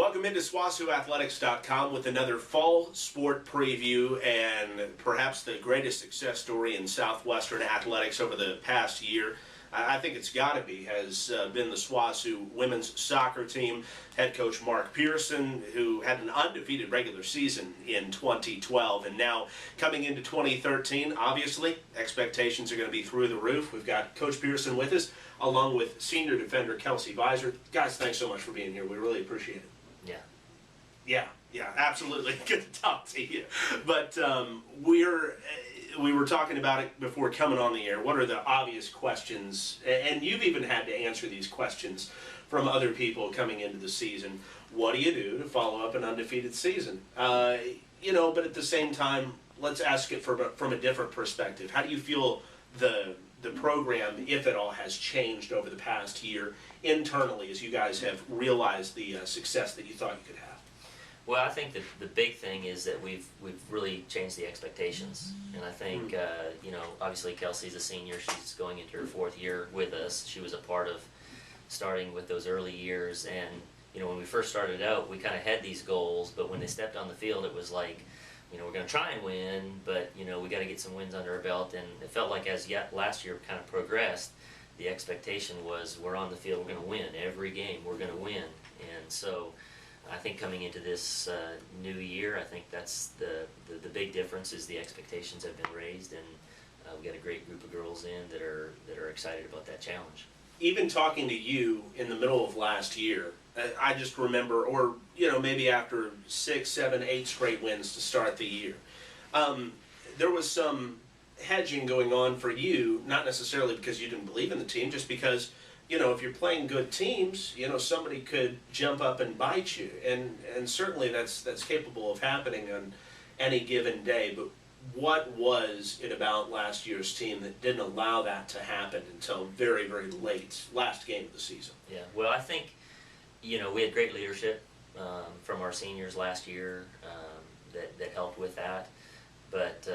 Welcome into SWOSUathletics.com with another fall sport preview and perhaps the greatest success story in Southwestern athletics over the past year. I think it's got to be, has been the SWOSU women's soccer team. Head coach Mark Persson, who had an undefeated regular season in 2012, and now coming into 2013, obviously, expectations are going to be through the roof. We've got Coach Persson with us, along with senior defender Kelsey Visor. Guys, thanks so much for being here. We really appreciate it. Yeah, absolutely. Good to talk to you. But we were talking about it before coming on the air. What are the obvious questions? And you've even had to answer these questions from other people coming into the season. What do you do to follow up an undefeated season? But at the same time, let's ask it from a different perspective. How do you feel the program, if at all, has changed over the past year internally as you guys have realized the success that you thought you could have? Well, I think that the big thing is that we've really changed the expectations, and I think obviously Kelsey's a senior; she's going into her fourth year with us. She was a part of starting with those early years, and when we first started out, we kind of had these goals, but when they stepped on the field, it was like, we're going to try and win, but we got to get some wins under our belt, and it felt like as last year kind of progressed, the expectation was we're on the field, we're going to win every game, we're going to win, and so. I think coming into this new year, I think that's the big difference is the expectations have been raised, and we got a great group of girls in that are excited about that challenge. Even talking to you in the middle of last year, I just remember, or maybe after 6, 7, 8 straight wins to start the year, there was some hedging going on for you, not necessarily because you didn't believe in the team, just because if you're playing good teams, somebody could jump up and bite you, and certainly that's capable of happening on any given day. But what was it about last year's team that didn't allow that to happen until very, very late, last game of the season? Yeah, well, I think we had great leadership from our seniors last year that helped with that. But,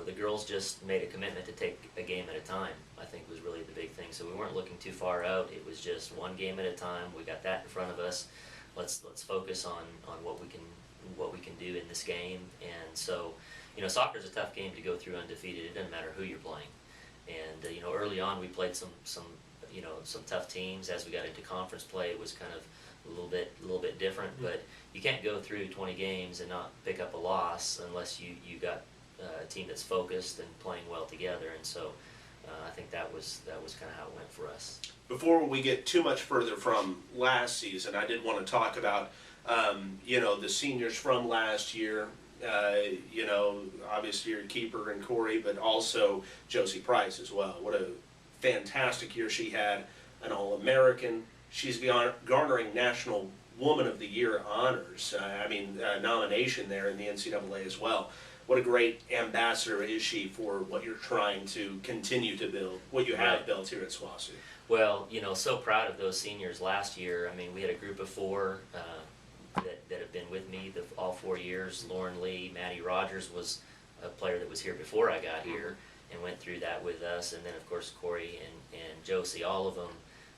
the girls just made a commitment to take a game at a time, I think was really the big thing. So we weren't looking too far out. It was just one game at a time. We got that in front of us. Let's focus on what we can do in this game. And so, soccer's a tough game to go through undefeated. It doesn't matter who you're playing. And, early on we played some tough teams. As we got into conference play, it was kind of a little bit different, but you can't go through 20 games and not pick up a loss unless you got a team that's focused and playing well together, and so I think that was kind of how it went for us. Before we get too much further from last season, I did want to talk about the seniors from last year. Obviously your keeper and Corey, but also Josie Price as well. What a fantastic year she had, an All-American. She's garnering National Woman of the Year honors, nomination there in the NCAA as well. What a great ambassador is she for what you're trying to continue to build, what you have built here at SWOSU. Well, so proud of those seniors last year. I mean, we had a group of 4 that have been with me all 4 years. Lauren Lee, Maddie Rogers was a player that was here before I got here and went through that with us, and then of course Corey and Josie, all of them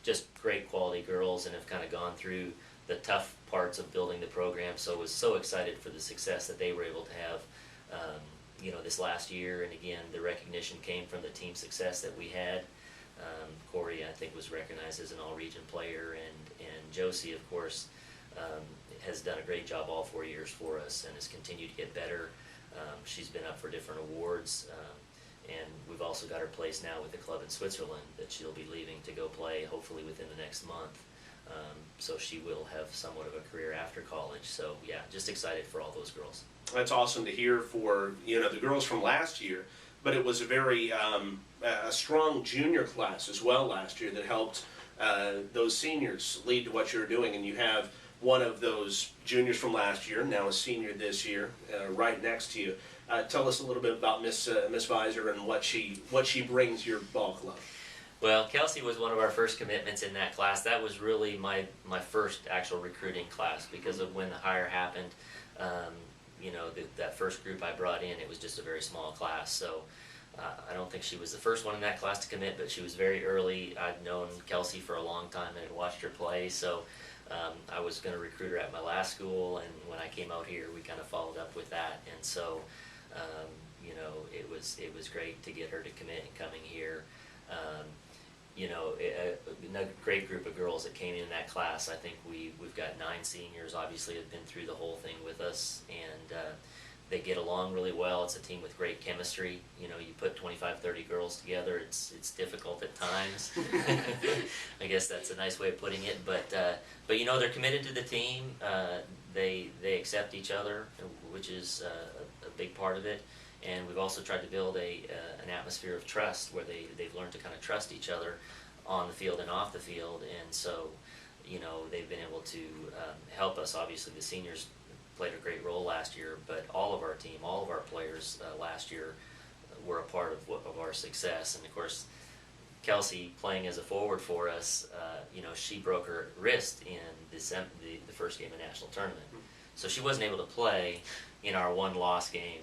just great quality girls and have kind of gone through the tough parts of building the program, so was so excited for the success that they were able to have this last year. And again, the recognition came from the team success that we had. Corey, I think, was recognized as an all-region player, and Josie, of course, has done a great job all 4 years for us and has continued to get better. She's been up for different awards. And we've also got her place now with the club in Switzerland that she'll be leaving to go play hopefully within the next month. So she will have somewhat of a career after college. So yeah, just excited for all those girls. That's awesome to hear for the girls from last year. But it was a very a strong junior class as well last year that helped those seniors lead to what you're doing. And you have one of those juniors from last year, now a senior this year, right next to you. Tell us a little bit about Miss Visor and what she brings your ball club. Well, Kelsey was one of our first commitments in that class. That was really my first actual recruiting class because of when the hire happened. That first group I brought in, it was just a very small class. So I don't think she was the first one in that class to commit, but she was very early. I'd known Kelsey for a long time and had watched her play. So I was going to recruit her at my last school, and when I came out here, we kind of followed up with that. And so, you know, it was great to get her to commit and coming here. You know, a great group of girls that came in that class. I think we've got 9 seniors, obviously, have been through the whole thing with us, and they get along really well. It's a team with great chemistry. You know, you put 25, 30 girls together, it's difficult at times. I guess that's a nice way of putting it, but you know, they're committed to the team. They accept each other, which is a big part of it. And we've also tried to build an atmosphere of trust where they've learned to kind of trust each other on the field and off the field. And so, you know, they've been able to help us. Obviously, the seniors played a great role last year, but all of our team, all of our players last year were a part of our success. And of course, Kelsey playing as a forward for us, you know, she broke her wrist in the first game of the national tournament. So she wasn't able to play in our one-loss game.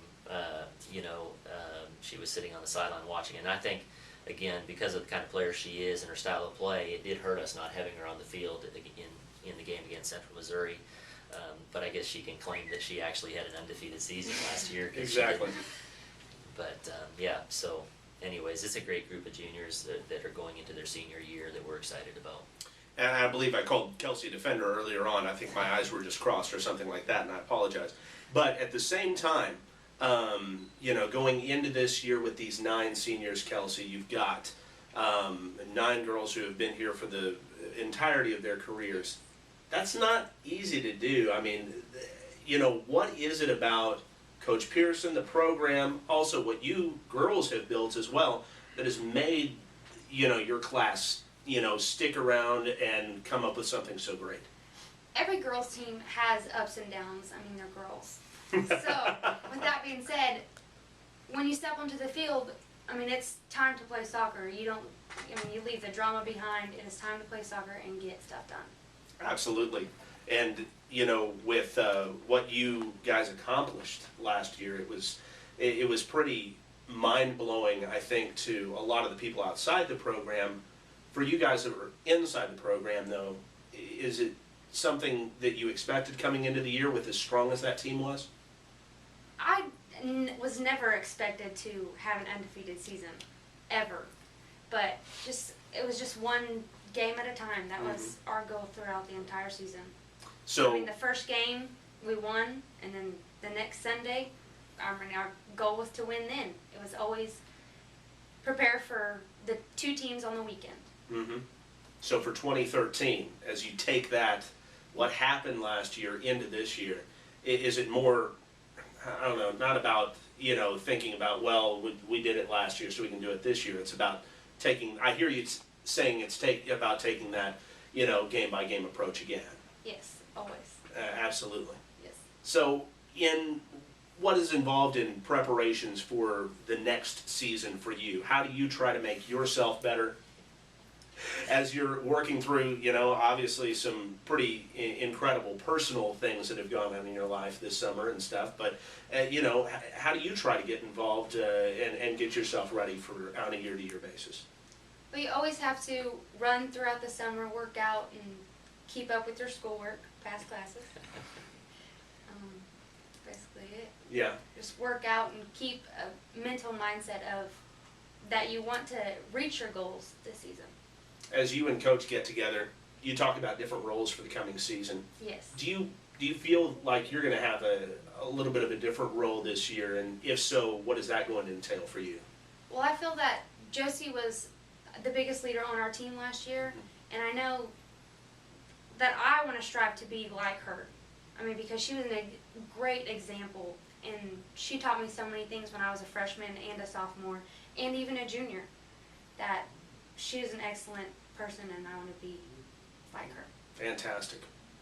You know, she was sitting on the sideline watching it. And I think, again, because of the kind of player she is and her style of play, it did hurt us not having her on the field in the game against Central Missouri. But I guess she can claim that she actually had an undefeated season last year. Exactly. But, yeah, so anyways, it's a great group of juniors that are going into their senior year that we're excited about. And I believe I called Kelsey a defender earlier on. I think my eyes were just crossed or something like that, and I apologize. But at the same time, you know, going into this year with these 9 seniors, Kelsey, you've got 9 girls who have been here for the entirety of their careers. That's not easy to do. I mean, you know, what is it about Coach Persson, the program, also what you girls have built as well, that has made, you know, your class, you know, stick around and come up with something so great? Every girls team has ups and downs. I mean, they're girls. So, with that being said, when you step onto the field, I mean, it's time to play soccer. You don't, I mean, you leave the drama behind, and it's time to play soccer and get stuff done. Absolutely. And, you know, with what you guys accomplished last year, it was pretty mind-blowing, I think, to a lot of the people outside the program. For you guys that were inside the program, though, is it something that you expected coming into the year with as strong as that team was? I was never expected to have an undefeated season, ever. But it was just one game at a time. That was our goal throughout the entire season. So, I mean, the first game we won, and then the next Sunday, I mean, our goal was to win then. It was always prepare for the 2 teams on the weekend. So for 2013, as you take that, what happened last year into this year, is it more, I don't know, not about, you know, thinking about, well, we did it last year so we can do it this year. It's about taking, I hear you saying it's about taking that, you know, game-by-game approach again. Yes, always. Absolutely. Yes. So what is involved in preparations for the next season for you? How do you try to make yourself better as you're working through, you know, obviously some pretty incredible personal things that have gone on in your life this summer and stuff, but, you know, how do you try to get involved and get yourself ready for on a year-to-year basis? But you always have to run throughout the summer, work out, and keep up with your schoolwork, pass classes. Basically it. Yeah. Just work out and keep a mental mindset of that you want to reach your goals this season. As you and Coach get together, you talk about different roles for the coming season. Yes. Do you feel like you're going to have a little bit of a different role this year, and if so, what is that going to entail for you? Well, I feel that Josie was the biggest leader on our team last year, and I know that I want to strive to be like her. I mean, because she was a great example, and she taught me so many things when I was a freshman and a sophomore, and even a junior, that she is an excellent person, and I want to be like her. Fantastic.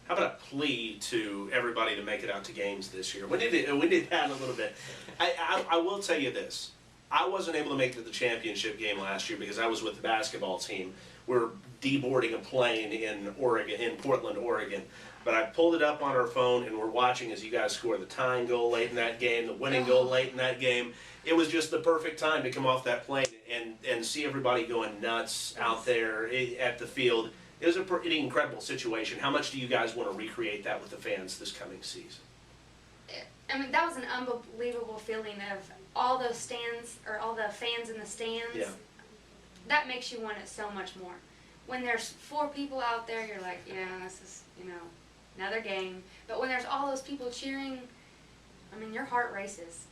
How about a plea to everybody to make it out to games this year? We did that a little bit. I will tell you this. I wasn't able to make it to the championship game last year because I was with the basketball team. We're deboarding a plane in Portland, Oregon. But I pulled it up on our phone, and we're watching as you guys score the tying goal late in that game, the winning goal late in that game. It was just the perfect time to come off that plane and see everybody going nuts out there at the field. it was a pretty incredible situation. How much do you guys want to recreate that with the fans this coming season? I mean, that was an unbelievable feeling of all those stands, or all the fans in the stands. Yeah. That makes you want it so much more. When there's 4 people out there, you're like, yeah, this is, another game. But when there's all those people cheering, I mean, your heart races.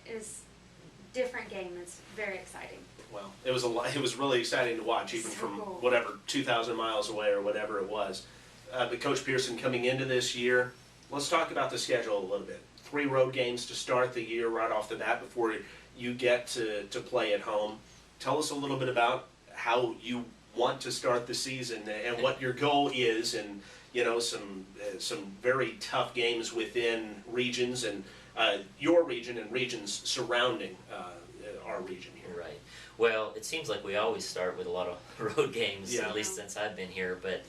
It's a different game. It's very exciting. Well, it was really exciting to watch, even So from cool. whatever 2,000 miles away or whatever it was. But Coach Persson, coming into this year, let's talk about the schedule a little bit. 3 road games to start the year right off the bat before you get to play at home. Tell us a little bit about how you want to start the season and what your goal is, and some very tough games within regions and your region and regions surrounding our region here. Right. Well, it seems like we always start with a lot of road games, Yeah. at least since I've been here. But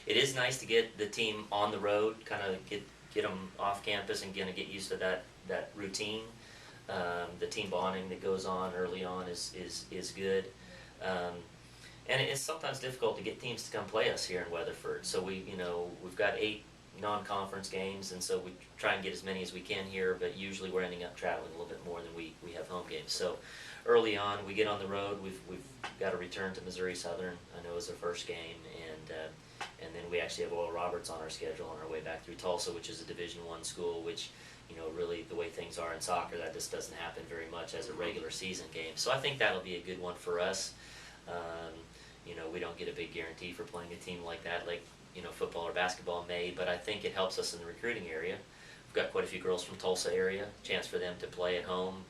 it is nice to get the team on the road, kind of get them off campus and get used to that routine. The team bonding that goes on early on is good. And it's sometimes difficult to get teams to come play us here in Weatherford. So we've got 8 non-conference games, and so we try and get as many as we can here, but usually we're ending up traveling a little bit more than we have home games. So early on, we get on the road. We've got to return to Missouri Southern, I know, is our first game, and then we actually have Oral Roberts on our schedule on our way back through Tulsa, which is a Division I school, which, really the way things are in soccer, that just doesn't happen very much as a regular season game. So I think that'll be a good one for us. We don't get a big guarantee for playing a team like that, like football or basketball may, but I think it helps us in the recruiting area. We've got quite a few girls from Tulsa area. Chance for them to play at home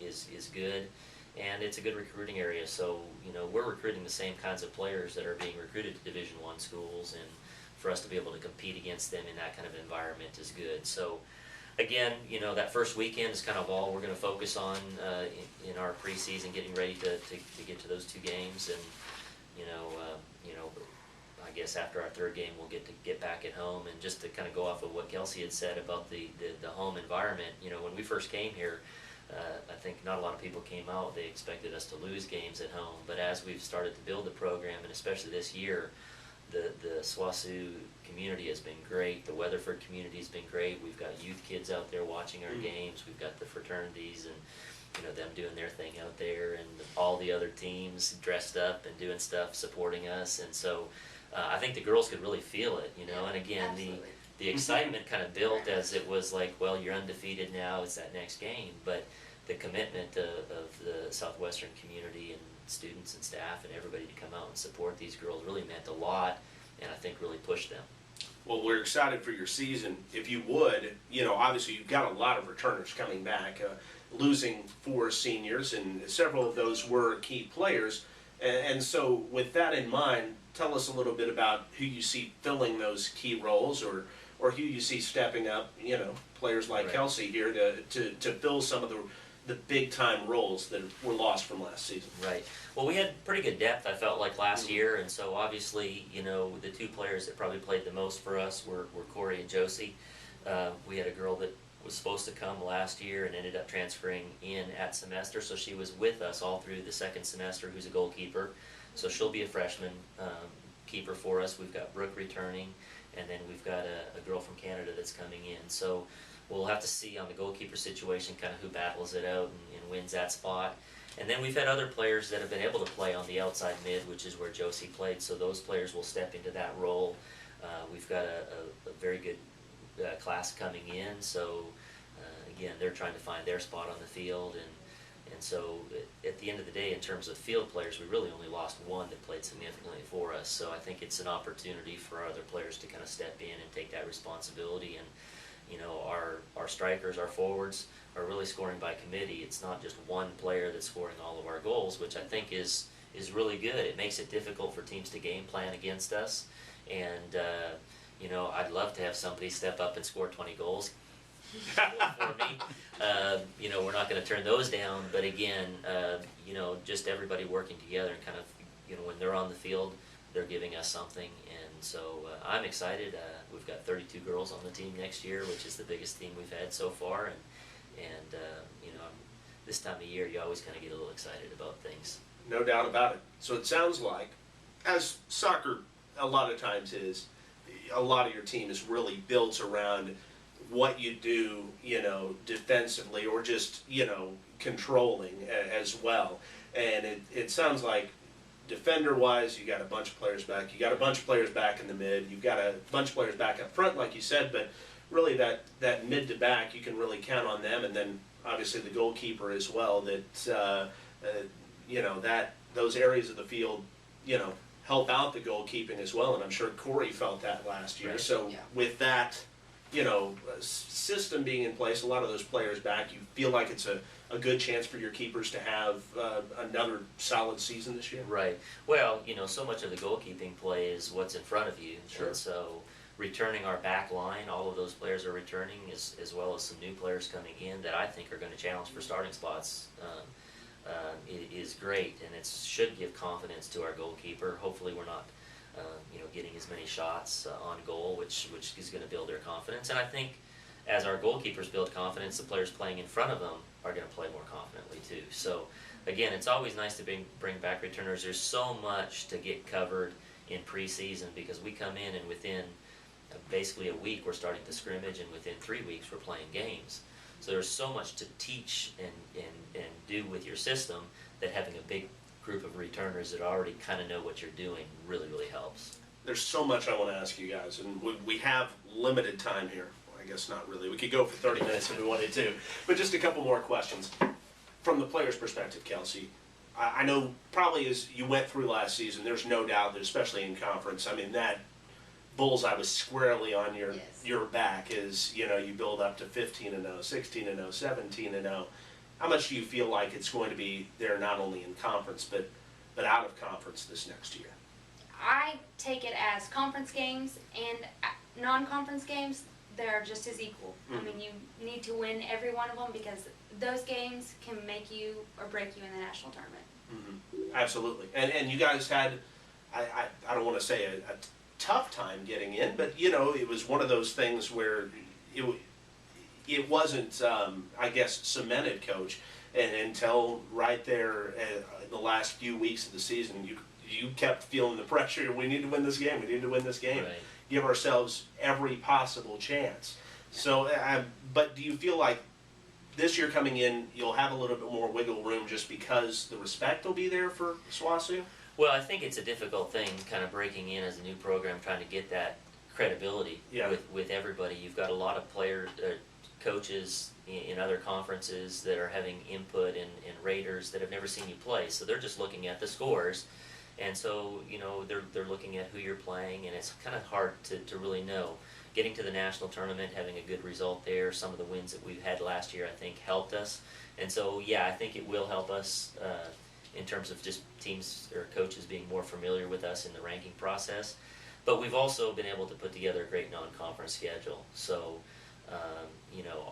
is good, and it's a good recruiting area. So we're recruiting the same kinds of players that are being recruited to Division I schools, and for us to be able to compete against them in that kind of environment is good. So again, that first weekend is kind of all we're going to focus on in our preseason, getting ready to get to those 2 games, and I guess after our 3rd game we'll get back at home. And just to kind of go off of what Kelsey had said about the home environment, when we first came here, I think not a lot of people came out. They expected us to lose games at home, but as we've started to build the program, and especially this year, the SWOSU community has been great. The Weatherford community has been great. We've got youth kids out there watching our games. We've got the fraternities and them doing their thing out there, and all the other teams dressed up and doing stuff, supporting us. And so I think the girls could really feel it, and again, Absolutely. the excitement kind of built as it was like, well, you're undefeated now, it's that next game. But the commitment of the Southwestern community and students and staff and everybody to come out and support these girls really meant a lot, and I think really pushed them. Well, we're excited for your season. If you would, obviously you've got a lot of returners coming back, losing 4 seniors, and several of those were key players. And so with that in mind, tell us a little bit about who you see filling those key roles, or who you see stepping up, players like Right. Kelsey here to fill some of the big-time roles that were lost from last season. Right. Well, we had pretty good depth, I felt like, last year, and so obviously, the 2 players that probably played the most for us were Corey and Josie. We had a girl that was supposed to come last year and ended up transferring in at semester, so she was with us all through the 2nd semester, who's a goalkeeper. So she'll be a freshman keeper for us. We've got Brooke returning, and then we've got a girl from Canada that's coming in. So we'll have to see on the goalkeeper situation kind of who battles it out and wins that spot. And then we've had other players that have been able to play on the outside mid, which is where Josie played, so those players will step into that role. We've got a very good class coming in, so again, they're trying to find their spot on the field, and so at the end of the day, in terms of field players, we really only lost 1 that played significantly for us, so I think it's an opportunity for our other players to kind of step in and take that responsibility. And our strikers, our forwards are really scoring by committee. It's not just one player that's scoring all of our goals, which I think is really good. It makes it difficult for teams to game plan against us, and I'd love to have somebody step up and score 20 goals for me. We're not going to turn those down, but again, just everybody working together and kind of, when they're on the field, they're giving us something, and so I'm excited. We've got 32 girls on the team next year, which is the biggest team we've had so far, and this time of year, you always kind of get a little excited about things. No doubt about it. So it sounds like, as soccer a lot of times is a lot of your team is really built around what you do, defensively or just, controlling as well. And it sounds like defender-wise, you got a bunch of players back. You got a bunch of players back in the mid. You've got a bunch of players back up front, like you said, but really that mid to back, you can really count on them. And then obviously the goalkeeper as well, that, that those areas of the field, help out the goalkeeping as well. And I'm sure Corey felt that last year. Right. So Yeah. with that, system being in place, a lot of those players back, you feel like it's a good chance for your keepers to have another solid season this year? Right. Well, so much of the goalkeeping play is what's in front of you. Sure. And so returning our back line, all of those players are returning, as well as some new players coming in that I think are going to challenge for starting spots. Is great, and it should give confidence to our goalkeeper. Hopefully we're not getting as many shots on goal, which is going to build their confidence. And I think as our goalkeepers build confidence, the players playing in front of them are going to play more confidently too. So again, it's always nice to bring back returners. There's so much to get covered in preseason because we come in and within basically a week we're starting to scrimmage, and within 3 weeks we're playing games. So there's so much to teach and do with your system that having a big group of returners that already kind of know what you're doing really, really helps. There's so much I want to ask you guys, and we have limited time here. Well, I guess not really. We could go for 30 minutes if we wanted to, but just a couple more questions. From the player's perspective, Kelsey, I know probably as you went through last season, there's no doubt that especially in conference, I mean, that bullseye was squarely on your back as, you build up to 15-0, 16-0, 17-0. How much do you feel like it's going to be there not only in conference but out of conference this next year? I take it as conference games and non-conference games, they're just as equal. I mean, you need to win every one of them because those games can make you or break you in the national tournament. Mm-hmm. Absolutely. And you guys had, I don't want to say a tough time getting in, but it was one of those things where it wasn't, I guess, cemented, Coach, and until right there in the last few weeks of the season, you kept feeling the pressure. We need to win this game. We need to win this game. Right. Give ourselves every possible chance. So, but do you feel like this year coming in, you'll have a little bit more wiggle room just because the respect will be there for SWOSU? Well, I think it's a difficult thing, kind of breaking in as a new program, trying to get that credibility with everybody. You've got a lot of players, coaches in other conferences that are having input and raters that have never seen you play, so they're just looking at the scores, and so they're looking at who you're playing, and it's kind of hard to really know. Getting to the national tournament, having a good result there, some of the wins that we've had last year, I think helped us, and so yeah, I think it will help us in terms of just teams or coaches being more familiar with us in the ranking process. But we've also been able to put together a great non-conference schedule. So,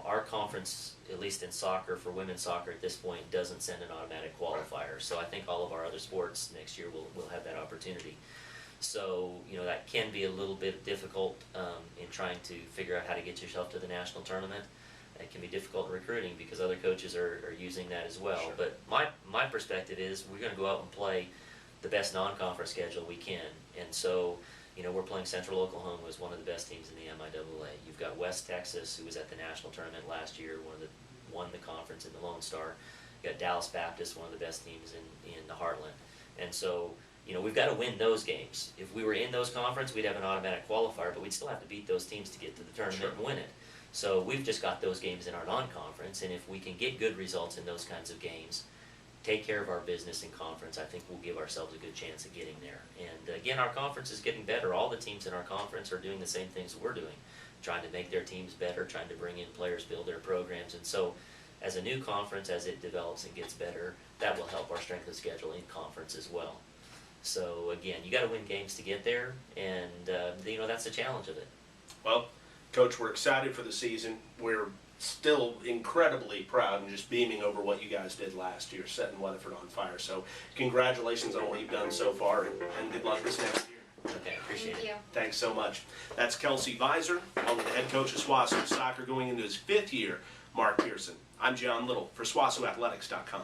our conference, at least in soccer, for women's soccer at this point, doesn't send an automatic qualifier. So I think all of our other sports next year will have that opportunity. So, that can be a little bit difficult in trying to figure out how to get yourself to the national tournament. It can be difficult in recruiting because other coaches are using that as well. Sure. But my perspective is we're going to go out and play the best non-conference schedule we can. And so, we're playing Central Oklahoma, who is one of the best teams in the MIAA. You've got West Texas, who was at the national tournament last year, won the conference in the Lone Star. You got Dallas Baptist, one of the best teams in the Heartland. And so, we've got to win those games. If we were in those conference, we'd have an automatic qualifier, but we'd still have to beat those teams to get to the tournament and win it. So we've just got those games in our non-conference, and if we can get good results in those kinds of games, take care of our business in conference, I think we'll give ourselves a good chance at getting there. And again, our conference is getting better. All the teams in our conference are doing the same things we're doing, trying to make their teams better, trying to bring in players, build their programs. And so as a new conference, as it develops and gets better, that will help our strength of schedule in conference as well. So again, you got to win games to get there, and that's the challenge of it. Well, Coach, we're excited for the season. We're still incredibly proud and just beaming over what you guys did last year, setting Weatherford on fire. So congratulations on what you've done so far, and good luck this next year. Okay, appreciate Thank it. you. Thanks so much. That's Kelsey Visor, along with the head coach of SWOSU Soccer going into his 5th year, Mark Persson. I'm John Liddle for SWOSUathletics.com.